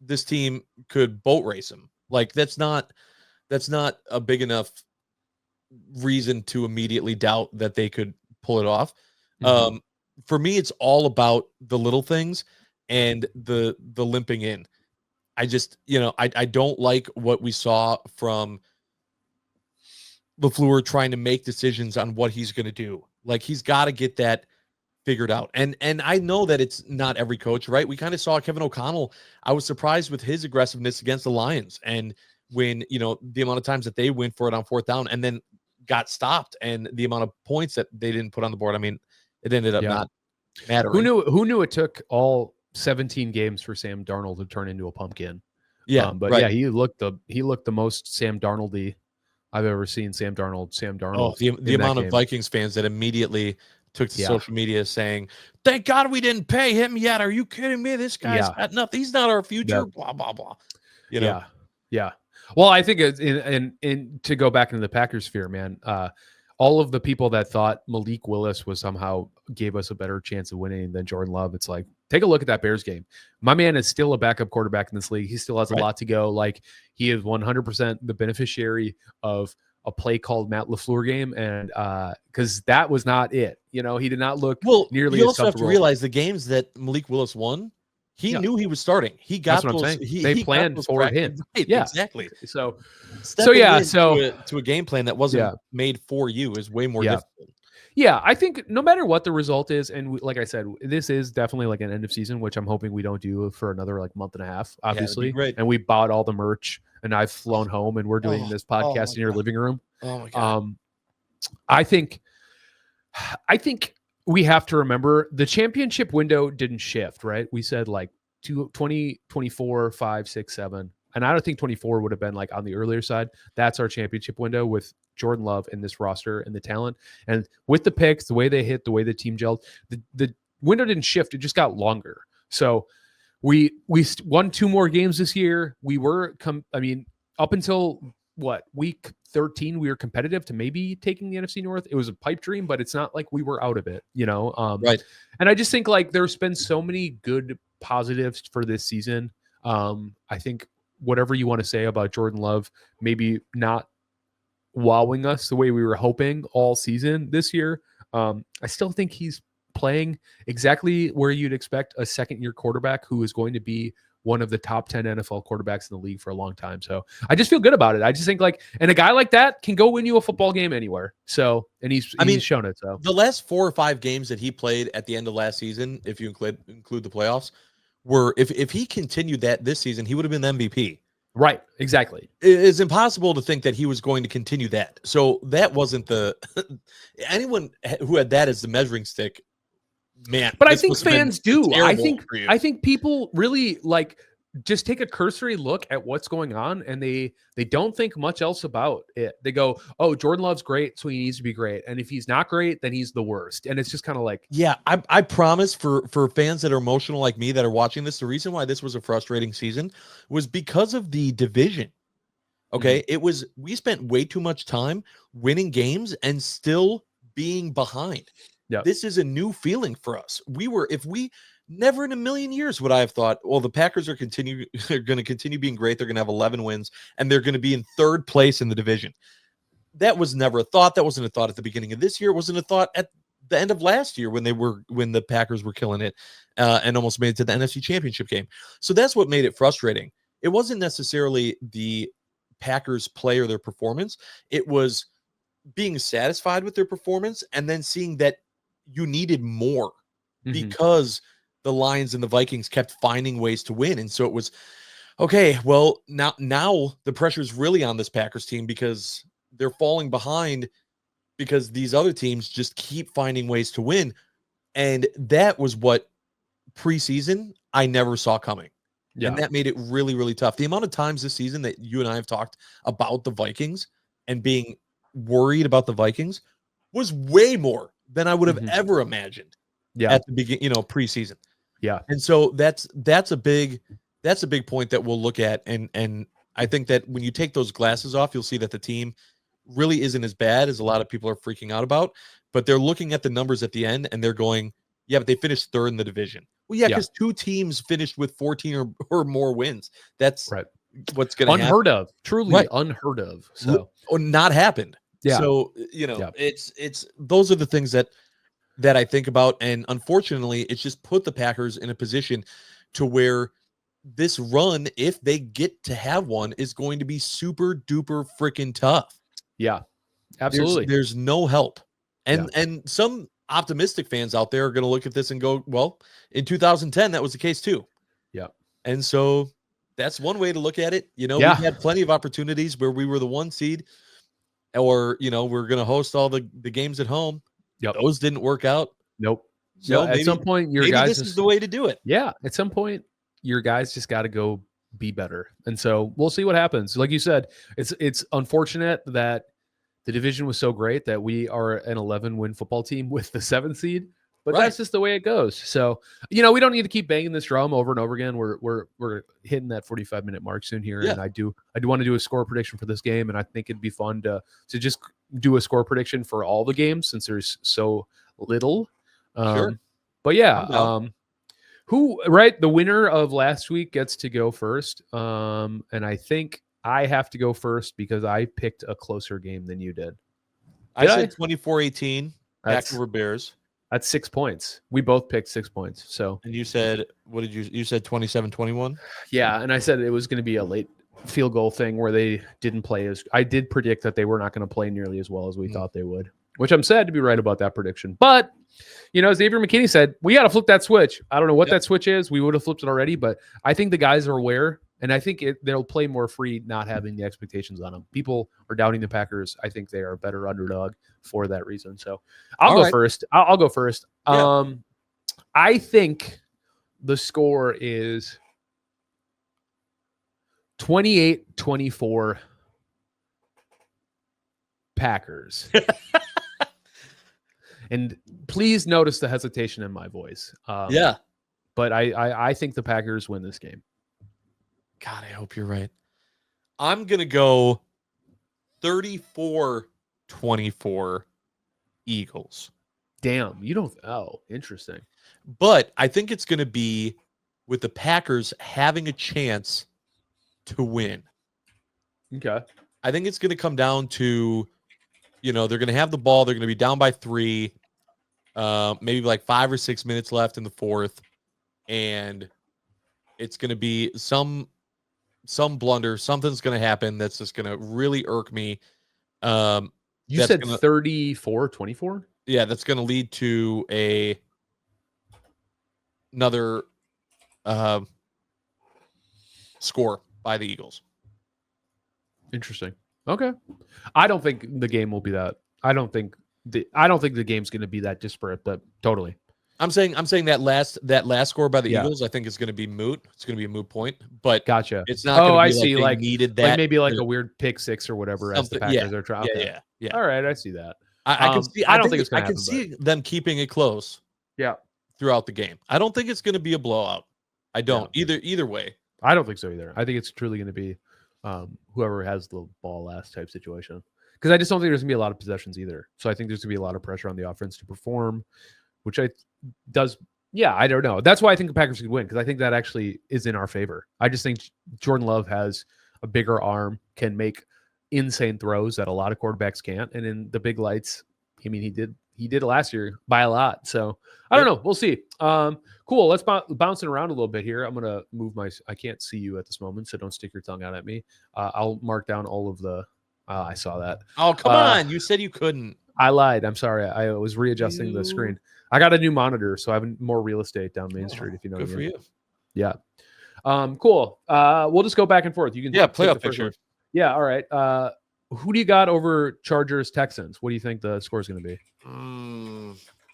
this team could boat race him. Like that's not a big enough reason to immediately doubt that they could pull it off. For me, it's all about the little things and the limping in. I just, I don't like what we saw from LaFleur trying to make decisions on what he's going to do. Like he's got to get that figured out. And I know that it's not every coach, right? We kind of saw Kevin O'Connell. I was surprised with his aggressiveness against the Lions. And when, the amount of times that they went for it on fourth down and then got stopped and the amount of points that they didn't put on the board. I mean, it ended up not mattering. Who knew it took all 17 games for Sam Darnold to turn into a pumpkin? Yeah. But he looked the most Sam Darnold-y I've ever seen Sam Darnold. Oh, the amount of Vikings fans that immediately took to social media saying, "Thank God we didn't pay him yet. Are you kidding me? This guy's got nothing. He's not our future." Blah blah blah. Yeah. Well, I think it's in to go back into the Packers sphere, man. All of the people that thought Malik Willis was somehow gave us a better chance of winning than Jordan Love, it's like, take a look at that Bears game. My man is still a backup quarterback in this league. He still has a lot to go. Like he is 100% the beneficiary of a play called Matt LaFleur game. And because that was not it. He did not look nearly you as also have to realize the games that Malik Willis won, he knew he was starting. He got That's what those. I'm saying. They planned for him. Right, exactly. So to a game plan that wasn't made for you is way more difficult. Yeah, I think no matter what the result is, and like I said, this is definitely like an end of season, which I'm hoping we don't do for another like month and a half, obviously. Great. And we bought all the merch, and I've flown home, and we're doing this podcast in your living room. Oh my God. I think we have to remember the championship window didn't shift, right? We said like 2024, 5, 6, 7. And I don't think 24 would have been like on the earlier side. That's our championship window with Jordan Love and this roster and the talent. And with the picks, the way they hit, the way the team gelled, the window didn't shift. It just got longer. So we won 2 more games this year. We were up until week 13 we were competitive to maybe taking the NFC North. It was a pipe dream, but it's not like we were out of it, Right. And I just think like there's been so many good positives for this season. I think whatever you want to say about Jordan Love, maybe not wowing us the way we were hoping all season this year. I still think he's playing exactly where you'd expect a second-year quarterback who is going to be one of the top 10 NFL quarterbacks in the league for a long time. So I just feel good about it. I just think like, and a guy like that can go win you a football game anywhere. So, and he's shown it. So the last 4 or 5 games that he played at the end of last season, if you include the playoffs, were if he continued that this season, he would have been the MVP. Right. Exactly. It's impossible to think that he was going to continue that. So that wasn't the anyone who had that as the measuring stick. Man, but I think fans do. I I think people really like just take a cursory look at what's going on and they don't think much else about it. They go, "Oh, Jordan Love's great, so he needs to be great. And if he's not great, then he's the worst." And it's just kind of like, yeah, I promise for fans that are emotional like me that are watching this, the reason why this was a frustrating season was because of the division. Okay, we spent way too much time winning games and still being behind. Yeah. This is a new feeling for us. Never in a million years would I have thought, well, the Packers are going to continue being great. They're going to have 11 wins and they're going to be in 3rd place in the division. That was never a thought. That wasn't a thought at the beginning of this year. It wasn't a thought at the end of last year when the Packers were killing it and almost made it to the NFC Championship game. So that's what made it frustrating. It wasn't necessarily the Packers play or their performance. It was being satisfied with their performance and then seeing that you needed more because the Lions and the Vikings kept finding ways to win. And so it was, okay, well, now the pressure is really on this Packers team because they're falling behind because these other teams just keep finding ways to win. And that was what preseason I never saw coming. Yeah. And that made it really, really tough. The amount of times this season that you and I have talked about the Vikings and being worried about the Vikings was way more than I would have ever imagined at the beginning, preseason. Yeah. And so that's a big point that we'll look at. And I think that when you take those glasses off, you'll see that the team really isn't as bad as a lot of people are freaking out about, but they're looking at the numbers at the end and they're going, yeah, but they finished 3rd in the division. Well, yeah, because 2 teams finished with 14 or more wins. That's right. What's going to happen. Unheard of, truly unheard of. So or not happened. Yeah. So, it's those are the things that I think about. And unfortunately, it's just put the Packers in a position to where this run, if they get to have one, is going to be super duper freaking tough. Yeah, absolutely. There's no help. And some optimistic fans out there are going to look at this and go, well, in 2010, that was the case too. Yeah. And so that's one way to look at it. We had plenty of opportunities where we were the 1 seed or, we're going to host all the games at home. Yep. Those didn't work out. Nope. So at some point, your guys this is the way to do it. Yeah. At some point, your guys just got to go be better. And so we'll see what happens. Like you said, it's unfortunate that the division was so great that we are an 11-win football team with the 7th seed, but that's just the way it goes. So, we don't need to keep banging this drum over and over again. We're hitting that 45-minute mark soon here. Yeah. And I do want to do a score prediction for this game. And I think it'd be fun to just do a score prediction for all the games since there's so little. Sure. But yeah, the winner of last week gets to go first. And I think I have to go first because I picked a closer game than you did. I said 24-18 Packers over Bears. That's 6 points. We both picked 6 points. So, and you said, what did you said 27-21? Yeah. And I said it was going to be a late field goal thing where they didn't play I did predict that they were not going to play nearly as well as we thought they would, which I'm sad to be right about that prediction. But, Xavier McKinney said, we got to flip that switch. I don't know what that switch is. We would have flipped it already, but I think the guys are aware. And I think they'll play more free, not having the expectations on them. People are doubting the Packers. I think they are a better underdog for that reason. So I'll go first. I'll go first. Yeah. I think the score is 28-24 Packers. And please notice the hesitation in my voice. But I think the Packers win this game. God, I hope you're right. I'm going to go 34-24 Eagles. Damn, you don't. Oh, interesting. But I think it's going to be with the Packers having a chance to win. Okay. I think it's going to come down to, they're going to have the ball. They're going to be down by 3, maybe like 5 or 6 minutes left in the fourth. And it's going to be some blunder. Something's going to happen that's just going to really irk me. You said 34-24? Yeah, that's going to lead to another score by the Eagles. Interesting. Okay. I don't think the game will be that. I don't think the game's going to be that disparate, but totally. I'm saying that last score by the Eagles, I think is going to be moot. It's going to be a moot point, but gotcha. It's not going to be I see. like needed that. Like maybe like a weird pick 6 or whatever as the Packers are trying. Yeah. All right, I see that. I can see. I don't think it's going to happen. I can see them keeping it close. Yeah. Throughout the game, I don't think it's going to be a blowout. I don't either way. I don't think so either. I think it's truly going to be whoever has the ball last type situation. Because I just don't think there's going to be a lot of possessions either. So I think there's going to be a lot of pressure on the offense to perform, which I don't know. That's why I think the Packers could win, because I think that actually is in our favor. I just think Jordan Love has a bigger arm, can make insane throws that a lot of quarterbacks can't. And in the big lights, I mean, he did it last year by a lot. So I don't know. We'll see. Cool. Let's bouncing around a little bit here. I'm going to move I can't see you at this moment, so don't stick your tongue out at me. I'll mark down all of the, I saw that. Oh, come on. You said you couldn't. I lied. I'm sorry. I was readjusting the screen. I got a new monitor, so I have more real estate down Main Street, if you know what I mean. Good for you. Yeah. Cool. We'll just go back and forth. You can playoff picture. Yeah. All right. Who do you got over Chargers Texans? What do you think the score is going to be?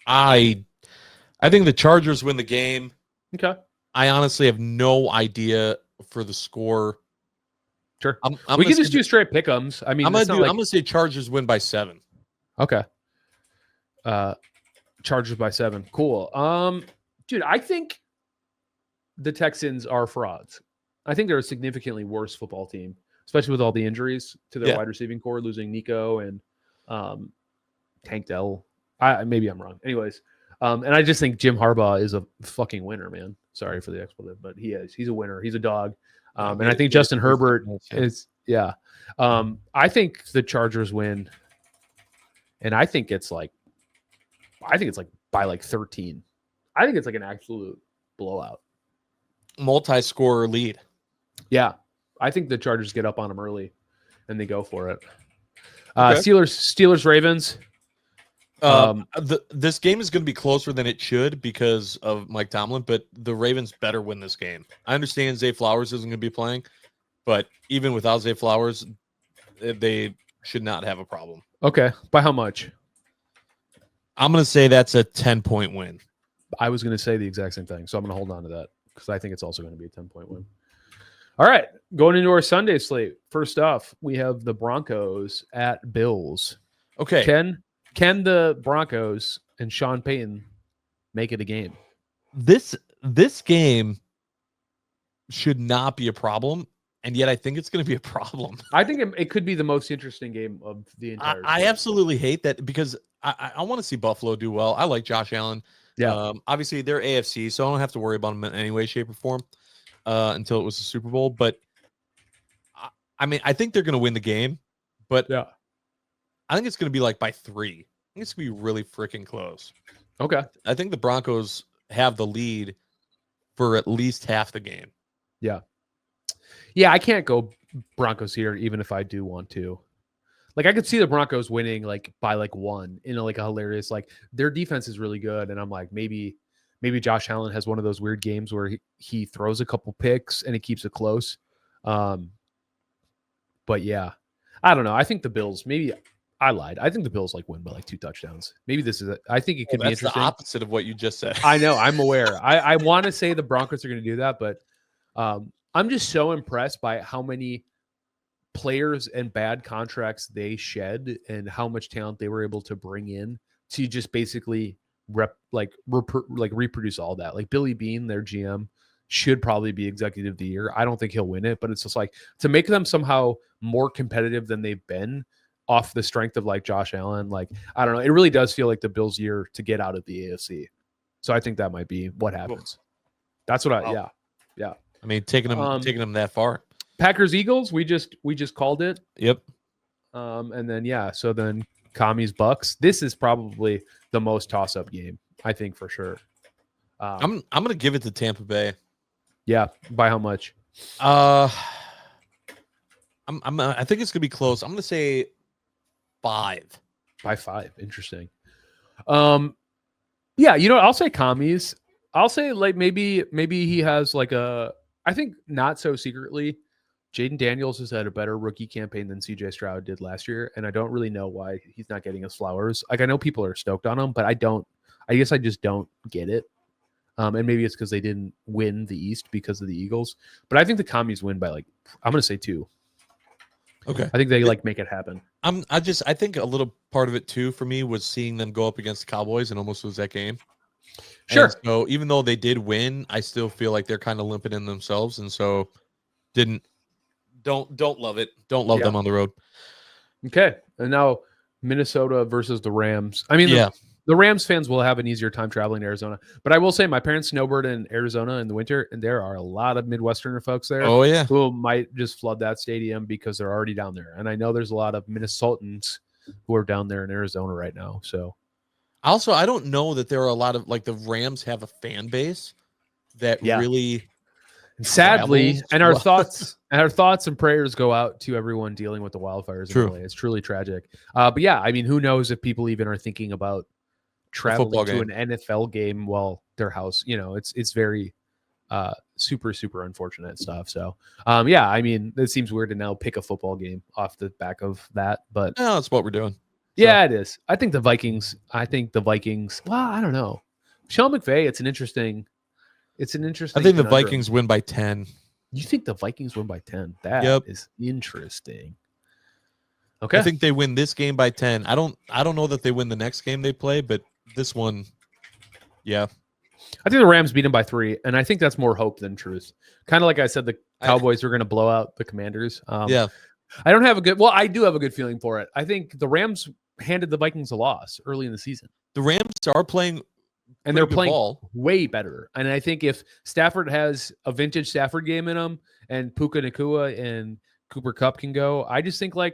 I think the Chargers win the game. Okay. I honestly have no idea for the score. Sure. We can just do straight pick'ems. I mean, I'm gonna say Chargers win by 7. Okay. Chargers by 7. Cool. Dude, I think the Texans are frauds. I think they're a significantly worse football team, especially with all the injuries to their wide receiving core, losing Nico and Tank Dell. Maybe I'm wrong. Anyways, and I just think Jim Harbaugh is a fucking winner, man. Sorry for the expletive, but he is. He's a winner. He's a dog. And I think Justin Herbert is. Yeah. I think the Chargers win, and I think it's like by like 13. I think it's like an absolute blowout. Multi-score lead. Yeah. I think the Chargers get up on them early and they go for it. Okay. Steelers, Ravens. This game is going to be closer than it should because of Mike Tomlin, but the Ravens better win this game. I understand Zay Flowers isn't going to be playing, but even without Zay Flowers, they should not have a problem. Okay. By how much? I'm going to say that's a 10-point win. I was going to say the exact same thing, so I'm going to hold on to that because I think it's also going to be a 10-point win. All right. Going into our Sunday slate. First off, we have the Broncos at Bills. Okay. Can the Broncos and Sean Payton make it a game? This game should not be a problem, and yet I think it's going to be a problem. I think it could be the most interesting game of the entire I absolutely hate that because I want to see Buffalo do well. I like Josh Allen. Yeah. Obviously, they're AFC, so I don't have to worry about them in any way, shape, or form until it was the Super Bowl. But, I mean, I think they're going to win the game, but yeah. I think it's going to be like by 3. I think it's going to be really freaking close. Okay. I think the Broncos have the lead for at least half the game. Yeah. Yeah, I can't go Broncos here, even if I do want to. Like, I could see the Broncos winning like by like 1 in like a hilarious, like their defense is really good. And I'm like, maybe Josh Allen has one of those weird games where he throws a couple picks and he keeps it close. But yeah, I don't know. I think the Bills, maybe I lied. I think the Bills like win by like 2 touchdowns. Maybe this is it. I think it could be interesting. That's the opposite of what you just said. I know. I'm aware. I want to say the Broncos are going to do that, but I'm just so impressed by how many players and bad contracts they shed and how much talent they were able to bring in to just basically reproduce all that. Like Billy Beane, their GM, should probably be executive of the year. I don't think he'll win it, but it's just like to make them somehow more competitive than they've been. off the strength of like Josh Allen. Like, I don't know. It really does feel like the Bills' year to get out of the AFC. So I think that might be what happens. That's what Wow. yeah. I mean, taking them that far. Packers Eagles, we just called it. Yep. And then so then Commies Bucks. This is probably the most toss-up game, I think, for sure. I'm gonna give it to Tampa Bay. Yeah, by how much? I think it's gonna be close. I'm gonna say 5. By 5. Interesting. Yeah, I'll say Commies. I'll say like maybe he has like I think not so secretly, Jaden Daniels has had a better rookie campaign than CJ Stroud did last year, and I don't really know why he's not getting his flowers. Like, I know people are stoked on him, but I guess I just don't get it. And maybe it's because they didn't win the East because of the Eagles. But I think the Commies win by I'm going to say 2. Okay. I think they make it happen. I think a little part of it too for me was seeing them go up against the Cowboys and almost lose that game. Sure. And so even though they did win, I still feel like they're kind of limping in themselves, and so don't love it. Don't love them on the road. Okay. And now Minnesota versus the Rams. I mean, the Rams fans will have an easier time traveling to Arizona. But I will say my parents snowbird in Arizona in the winter, and there are a lot of Midwesterner folks there who might just flood that stadium because they're already down there. And I know there's a lot of Minnesotans who are down there in Arizona right now. So also, I don't know that there are a lot of the Rams have a fan base that really sadly, and our thoughts and prayers go out to everyone dealing with the wildfires in LA. It's truly tragic. But yeah, I mean, who knows if people even are thinking about traveling to an NFL game while their house, it's very super, super unfortunate stuff. So yeah, I mean, it seems weird to now pick a football game off the back of that, but that's what we're doing. Yeah, it is. I think the Vikings, well, I don't know. Sean McVay, it's an interesting I think conundrum. the Vikings win by 10. You think the Vikings win by 10? That is interesting. Okay. I think they win this game by 10. I don't know that they win the next game they play, but this one, yeah. I think the Rams beat them by 3, and I think that's more hope than truth. Kind of like I said, the Cowboys were going to blow out the Commanders. Yeah. I don't have I do have a good feeling for it. I think the Rams handed the Vikings a loss early in the season. The Rams are playing and they're playing way better. And I think if Stafford has a vintage Stafford game in them and Puka Nacua and Cooper Kupp can go, I just think I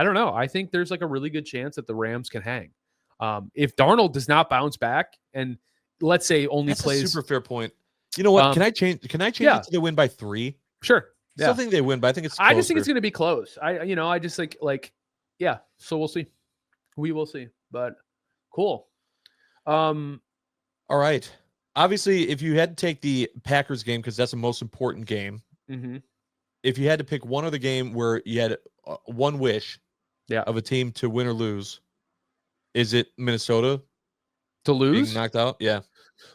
don't know. I think there's a really good chance that the Rams can hang. If Darnold does not bounce back and let's say only plays a super fair point. You know what? Can I change it to they win by 3? Sure. I still think they win, but I think it's closer. I just think it's going to be close. I just think so we'll see. We will see. But cool. All right. Obviously, if you had to take the Packers game, because that's the most important game, if you had to pick one other game where you had one wish of a team to win or lose, is it Minnesota to lose? Being knocked out? Yeah.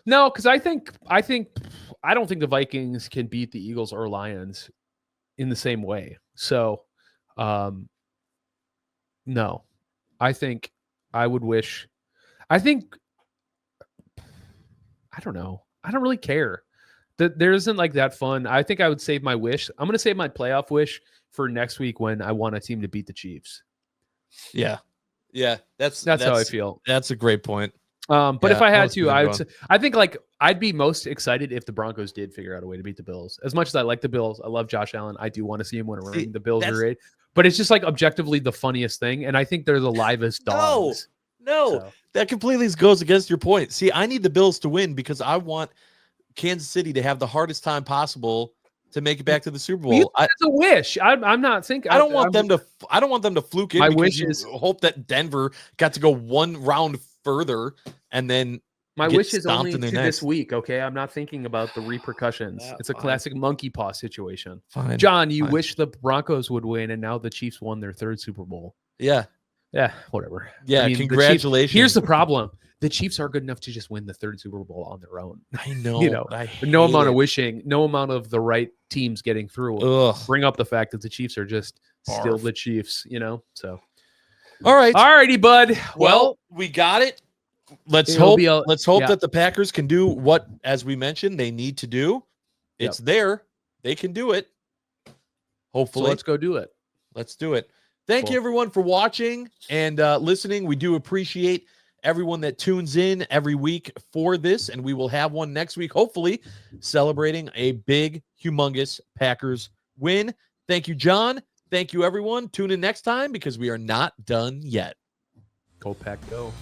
No, because I don't think the Vikings can beat the Eagles or Lions in the same way. So, no. I think I would wish. I don't know. I don't really care. There isn't that fun. I think I would save my wish. I'm going to save my playoff wish for next week when I want a team to beat the Chiefs. Yeah. Yeah. That's how I feel. That's a great point. But if I had to, I think I'd be most excited if the Broncos did figure out a way to beat the Bills. As much as I like the Bills, I love Josh Allen. I do want to see him win a ring. The Bills are great. But it's just objectively the funniest thing. And I think they're the livest dogs. No, that completely goes against your point. See, I need the Bills to win because I want Kansas City to have the hardest time possible to make it back to the Super Bowl. It's a wish. I'm not thinking. I don't want them to fluke in. My wish is hope that Denver got to go one round further and then. My wish is only to this week. Okay, I'm not thinking about the repercussions. It's a classic monkey paw situation. Fine, John, you wish the Broncos would win, and now the Chiefs won their 3rd Super Bowl. Yeah. Yeah, whatever. Yeah, congratulations. Here's the problem. The Chiefs are good enough to just win the 3rd Super Bowl on their own. I know. No amount of wishing, no amount of the right teams getting through will bring up the fact that the Chiefs are just still the Chiefs, So. All right. All righty, bud. Well, we got it. Let's hope that the Packers can do what, as we mentioned, they need to do. It's there. They can do it. Hopefully. So let's go do it. Let's do it. Thank you Cool. everyone for watching and listening. We do appreciate everyone that tunes in every week for this, and we will have one next week, hopefully celebrating a big, humongous Packers win. Thank you, John. Thank you, everyone. Tune in next time because we are not done yet. Go Pack, go.